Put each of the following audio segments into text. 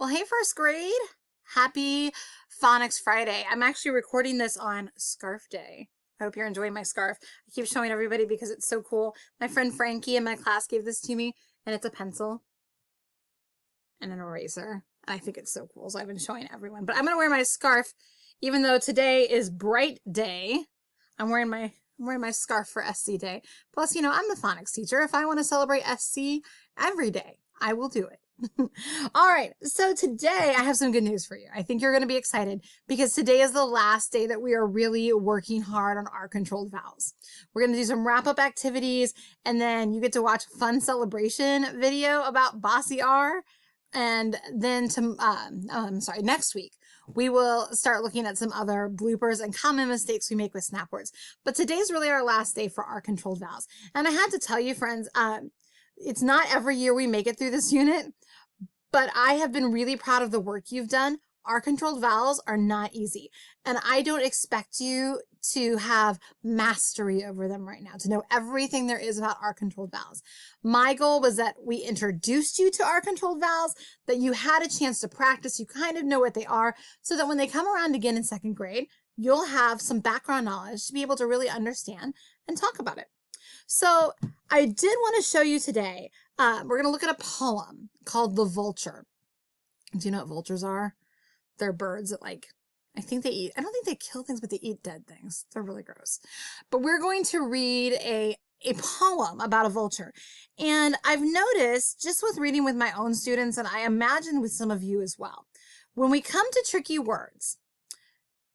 Well, hey, first grade. Happy Phonics Friday. I'm actually recording this on Scarf Day. I hope you're enjoying my scarf. I keep showing everybody because it's so cool. My friend Frankie in my class gave this to me, and it's a pencil and an eraser. And I think it's so cool, so I've been showing everyone. But I'm going to wear my scarf, even though today is Bright Day. I'm wearing my scarf for SC Day. Plus, I'm the phonics teacher. If I want to celebrate SC every day, I will do it. All right, so today I have some good news for you. I think you're going to be excited because today is the last day that we are really working hard on our controlled vowels. We're going to do some wrap-up activities, and then you get to watch a fun celebration video about Bossy R. And then next week, we will start looking at some other bloopers and common mistakes we make with snap words. But today's really our last day for our controlled vowels. And I had to tell you, friends, it's not every year we make it through this unit, but I have been really proud of the work you've done. Our controlled vowels are not easy, and I don't expect you to have mastery over them right now, to know everything there is about our controlled vowels. My goal was that we introduced you to our controlled vowels, that you had a chance to practice, you kind of know what they are, so that when they come around again in second grade, you'll have some background knowledge to be able to really understand and talk about it. So I did want to show you today, we're going to look at a poem called The Vulture. Do you know what vultures are? They're birds that I don't think they kill things, but they eat dead things. They're really gross. But we're going to read a poem about a vulture. And I've noticed just with reading with my own students, and I imagine with some of you as well, when we come to tricky words,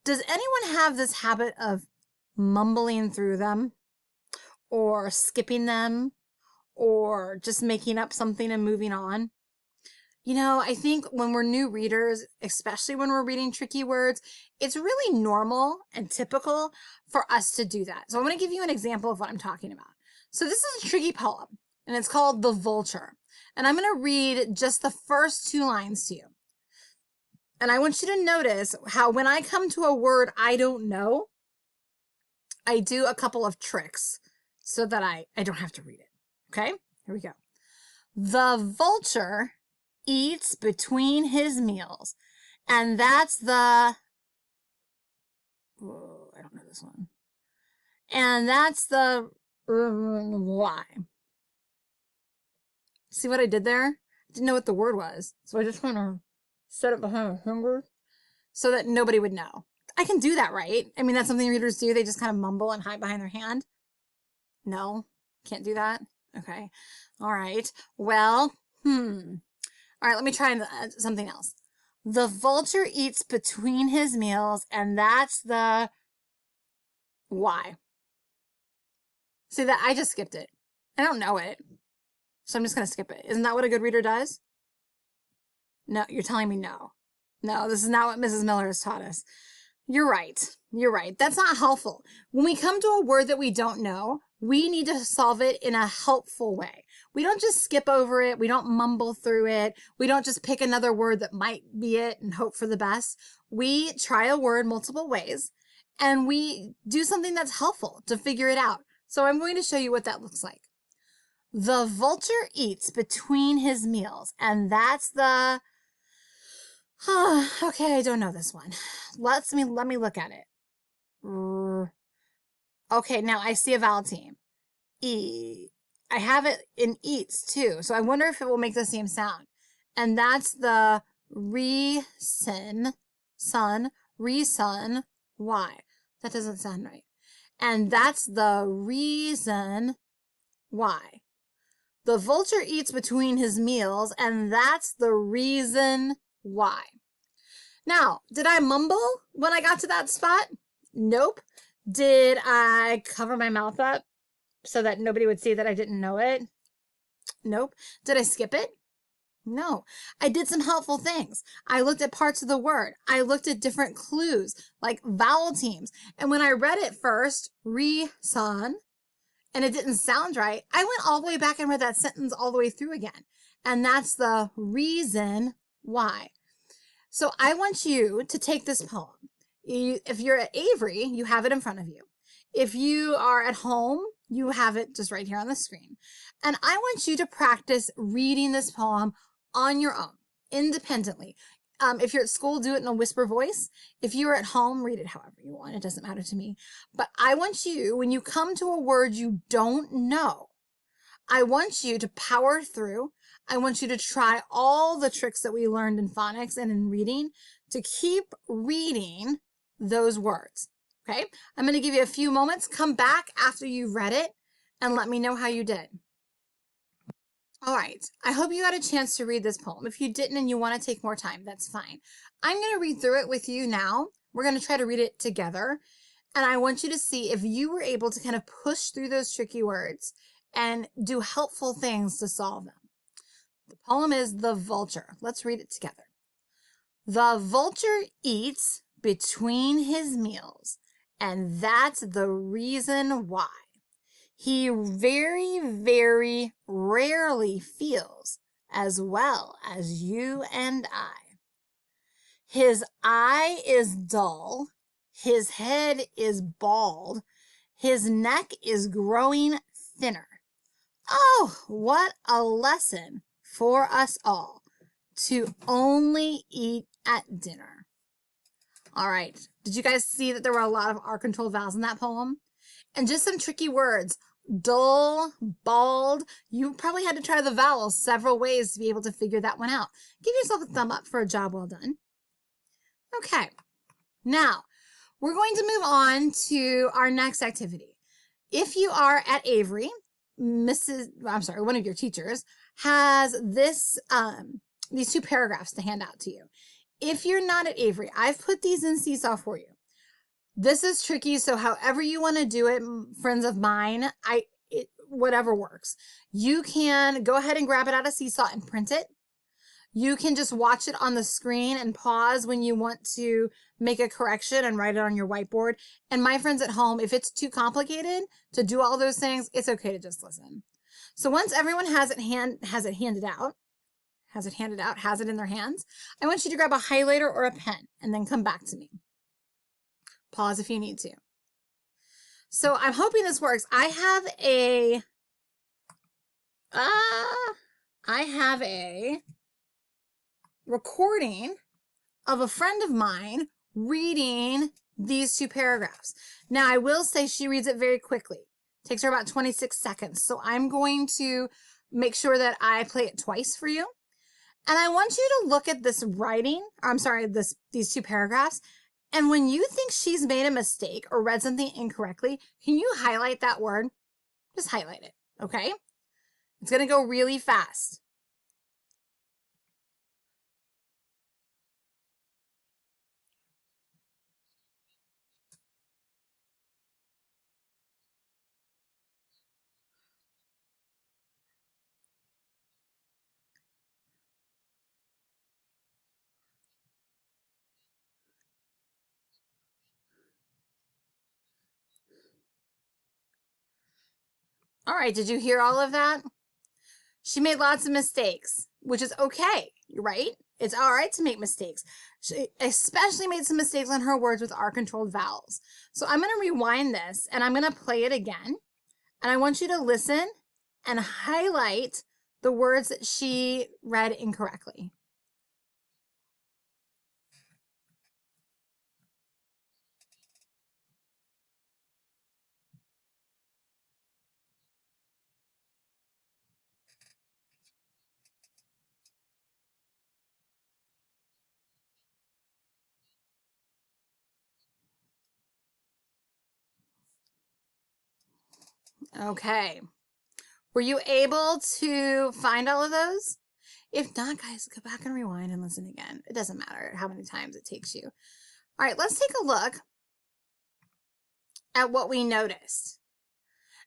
does anyone have this habit of mumbling through them or skipping them or just making up something and moving on? I think when we're new readers, especially when we're reading tricky words, it's really normal and typical for us to do that. So I'm going to give you an example of what I'm talking about. So this is a tricky poem, and it's called The Vulture. And I'm going to read just the first two lines to you. And I want you to notice how when I come to a word I don't know, I do a couple of tricks so that I don't have to read it. Okay, here we go. The vulture eats between his meals, and that's the, I don't know this one, and that's the why. See what I did there? I didn't know what the word was, so I just kind of set it behind my finger so that nobody would know. I can do that, right? I mean, that's something readers do. They just kind of mumble and hide behind their hand. No, can't do that. Okay, all right, well, all right, let me try something else. The vulture eats between his meals, and that's the why. See that? I just skipped it. I don't know it, so I'm just going to skip it. Isn't that what a good reader does? No, you're telling me no. No, this is not what Mrs. Miller has taught us. You're right. You're right. That's not helpful. When we come to a word that we don't know, we need to solve it in a helpful way. We don't just skip over it. We don't mumble through it. We don't just pick another word that might be it and hope for the best. We try a word multiple ways, and we do something that's helpful to figure it out. So I'm going to show you what that looks like. The vulture eats between his meals, and that's the... okay, I don't know this one. Let me look at it. Okay, now I see a vowel team. E. I have it in eats too, so I wonder if it will make the same sound. And that's the reason, why. That doesn't sound right. And that's the reason why. The vulture eats between his meals, and that's the reason why. Now, did I mumble when I got to that spot? Nope. Did I cover my mouth up so that nobody would see that I didn't know it? Nope. Did I skip it? No. I did some helpful things. I looked at parts of the word. I looked at different clues, like vowel teams. And when I read it first, re-son, and it didn't sound right, I went all the way back and read that sentence all the way through again. And that's the reason why. So I want you to take this poem. If you're at Avery, you have it in front of you. If you are at home, you have it just right here on the screen. And I want you to practice reading this poem on your own. independently. If you're at school, do it in a whisper voice. If you're at home, read it however you want. It doesn't matter to me. But I want you, when you come to a word you don't know, I want you to power through. I want you to try all the tricks that we learned in phonics and in reading to keep reading those words. Okay? I'm going to give you a few moments. Come back after you've read it and let me know how you did. All right. I hope you got a chance to read this poem. If you didn't and you want to take more time, that's fine. I'm going to read through it with you now. We're going to try to read it together. And I want you to see if you were able to kind of push through those tricky words and do helpful things to solve them. The poem is The Vulture. Let's read it together. The vulture eats between his meals, and that's the reason why. He very, very rarely feels as well as you and I. His eye is dull, his head is bald, his neck is growing thinner. Oh, what a lesson for us all to only eat at dinner. All right. Did you guys see that there were a lot of R-controlled vowels in that poem? And just some tricky words. Dull, bald. You probably had to try the vowels several ways to be able to figure that one out. Give yourself a thumb up for a job well done. Okay. Now, we're going to move on to our next activity. If you are at Avery, one of your teachers has this, these two paragraphs to hand out to you. If you're not at Avery, I've put these in Seesaw for you. This is tricky, so however you want to do it, friends of mine, whatever works. You can go ahead and grab it out of Seesaw and print it. You can just watch it on the screen and pause when you want to make a correction and write it on your whiteboard. And my friends at home, if it's too complicated to do all those things, it's okay to just listen. So once everyone has it in their hands, I want you to grab a highlighter or a pen and then come back to me. Pause if you need to. So I'm hoping this works. I have a recording of a friend of mine reading these two paragraphs. Now, I will say she reads it very quickly. It takes her about 26 seconds. So I'm going to make sure that I play it twice for you. And I want you to look at this these two paragraphs. And when you think she's made a mistake or read something incorrectly, can you highlight that word? Just highlight it, okay? It's going to go really fast. All right, did you hear all of that? She made lots of mistakes, which is okay, right? It's all right to make mistakes. She especially made some mistakes on her words with R-controlled vowels. So I'm going to rewind this and I'm going to play it again. And I want you to listen and highlight the words that she read incorrectly. Okay. Were you able to find all of those? If not, guys, go back and rewind and listen again. It doesn't matter how many times it takes you. All right, let's take a look at what we noticed.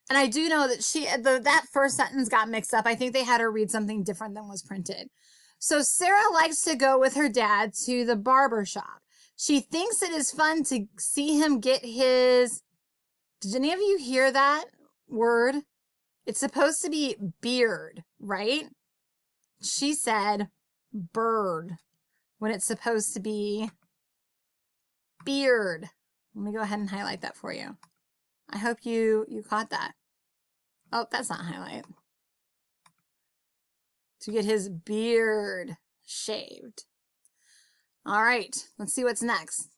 And I do know that that first sentence got mixed up. I think they had her read something different than was printed. So Sarah likes to go with her dad to the barber shop. She thinks it is fun to see him get his... Did any of you hear that word? It's supposed to be beard, right? She said bird when it's supposed to be beard. Let me go ahead and highlight that for you. I hope you caught that. Oh, that's not highlight. To get his beard. shaved. All right, let's see what's next.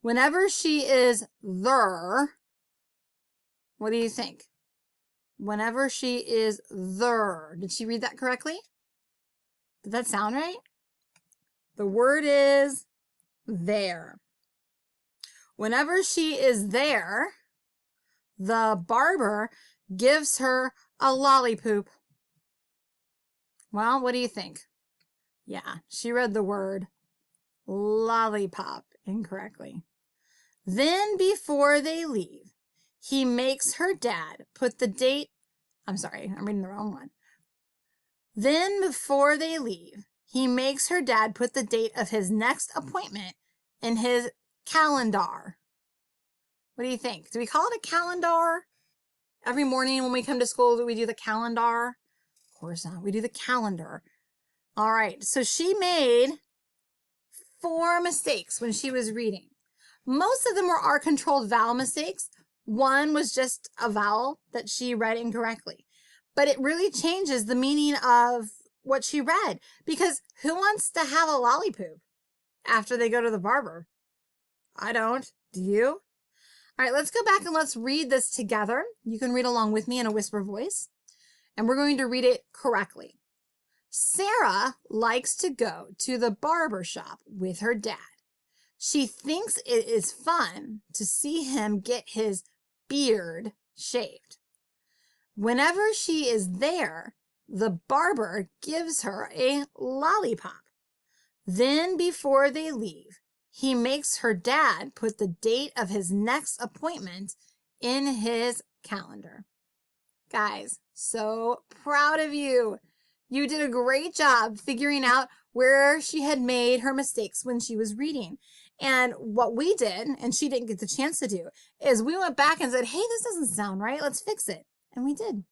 Whenever she is there, what do you think? Whenever she is there. Did she read that correctly? Did that sound right? The word is there. Whenever she is there, the barber gives her a lollipop. Well, what do you think? Yeah, she read the word lollipop incorrectly. Then before they leave, he makes her dad put the date. I'm sorry, I'm reading the wrong one. Then before they leave, he makes her dad put the date of his next appointment in his calendar. What do you think? Do we call it a calendar? Every morning when we come to school, do we do the calendar? Of course not. We do the calendar. All right. So she made 4 mistakes when she was reading. Most of them were R-controlled vowel mistakes. One was just a vowel that she read incorrectly. But it really changes the meaning of what she read, because who wants to have a lollipop after they go to the barber? I don't. Do you? All right, let's go back and let's read this together. You can read along with me in a whisper voice, and we're going to read it correctly. Sarah likes to go to the barber shop with her dad. She thinks it is fun to see him get his beard shaved. Whenever she is there, the barber gives her a lollipop. Then before they leave, he makes her dad put the date of his next appointment in his calendar. Guys, so proud of you. You did a great job figuring out where she had made her mistakes when she was reading. And what we did, and she didn't get the chance to do, is we went back and said, hey, this doesn't sound right. Let's fix it. And we did.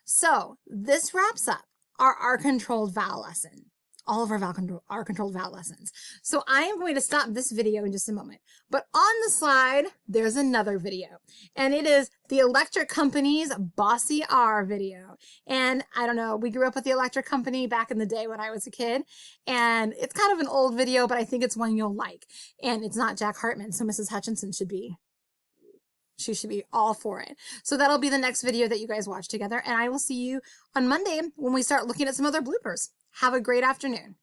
So this wraps up our R-controlled vowel lesson. All of our R-controlled vowel lessons. So I am going to stop this video in just a moment. But on the slide, there's another video. And it is the Electric Company's Bossy R video. And I don't know, we grew up with the Electric Company back in the day when I was a kid. And it's kind of an old video, but I think it's one you'll like. And it's not Jack Hartman, so Mrs. Hutchinson should be all for it. So that'll be the next video that you guys watch together. And I will see you on Monday when we start looking at some other bloopers. Have a great afternoon.